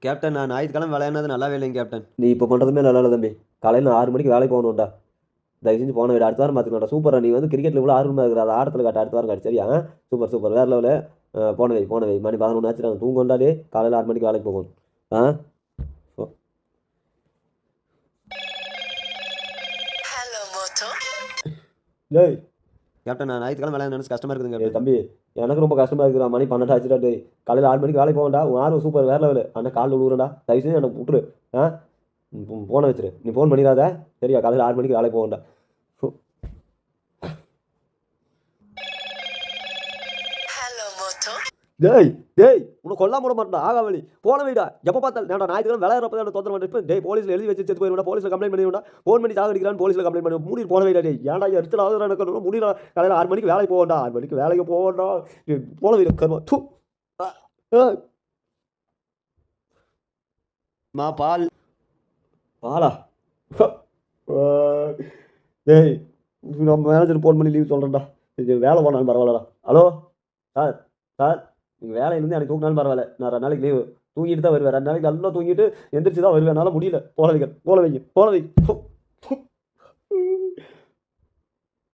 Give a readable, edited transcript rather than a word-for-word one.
Captain நான் ஞாயிற்றுக்கிழமை விளையாடுனது நல்லாவே இல்லைங்க கேப்டன். நீ இப்போ பண்ணுறதுமே நல்லா இல்லை தம்பி. காலையில் 6 மணிக்கு வேலைக்கு போகணும்டா. தயவு செஞ்சு போன வீடு அடுத்த வாரம் பார்த்துக்கலாம்டா. சூப்பரா நீ வந்து கிரிக்கெட்டில் இவ்வளோ ஆர்வமாக இருக்கிற அதை ஆடத்தில் காட்டு அடுத்த வாரம் காட்டு சரியா? சூப்பர் சூப்பர் வேறு லெவலு. போன வை மணி 11 ஆச்சு. நாங்கள் தூங்கொண்டாலே காலையில் 6 மணிக்கு வேலைக்கு போகணும். ஆ டேய் கேப்டன் நான் ஞாயிற்றுக்கிழமை விளையாட நினச்சி கஷ்டமாக இருக்குதுங்க கேப்டன். தம்பி எனக்கு ரொம்ப கஷ்டமாக இருக்குடா. மணி 12 ஆச்சுடா. டேய் காலையில் 6 மணிக்கு வேலைக்கு போகண்டா. உன் ஆர்வம் சூப்பர் வேறு லெவலு. ஆனால் காலில் விழுவுறடா. தயவு செஞ்சு எனக்கு விட்டுரு. ஃபோனை வச்சிரு. நீ ஃபோன் பண்ணிடாத சரியா? காலையில் 6 மணிக்கு வேலைக்கு போகண்டா. டேய் டேய் உன்னை கொல்லாம விட மாட்டா. ஆகாவலி போன வைடா. எப்போ பார்த்தாலும் நான் ஞாயிற்றுக்கிழமை விளையாடுறப்ப தான் தொந்தரவு பண்ணிட்டு டேய் போலீஸில் எழுதி வச்சு செத்து போயிடுவா. போலீஸில் கம்ப்ளைண்ட் பண்ணிவிடா. ஃபோன் பண்ணி சாகடிக்கிறான்னு போலீஸில் கம்ப்ளைண்ட் பண்ணி மூடி போன வைடா. டேய் ஏன்டா எடுத்துட்டு ஆகுது எனக்கு முடியல. காலையில் 6 மணிக்கு வேலைக்கு போகண்டா. 6 மணிக்கு வேலைக்கு போகண்டா. போன வைடா கருமா. பால் பாலா டேய் நம்ம மேனேஜர் ஃபோன் பண்ணி லீவ் சொல்கிறேன்டா. இது வேலை போனாலும் பரவாயில்லடா. ஹலோ சார் சார் நீங்கள் வேலையிலேருந்து எனக்கு தூக்கினாலும் பரவாயில்ல. நான் 2 நாளைக்கு லீவு தூங்கிட்டு தான் வருவேன். 2 நாளைக்கு நல்லா தூங்கிட்டு எந்திரிச்சு தான் வருவேன். என்னால் முடியல. போன வைங்க போன வை.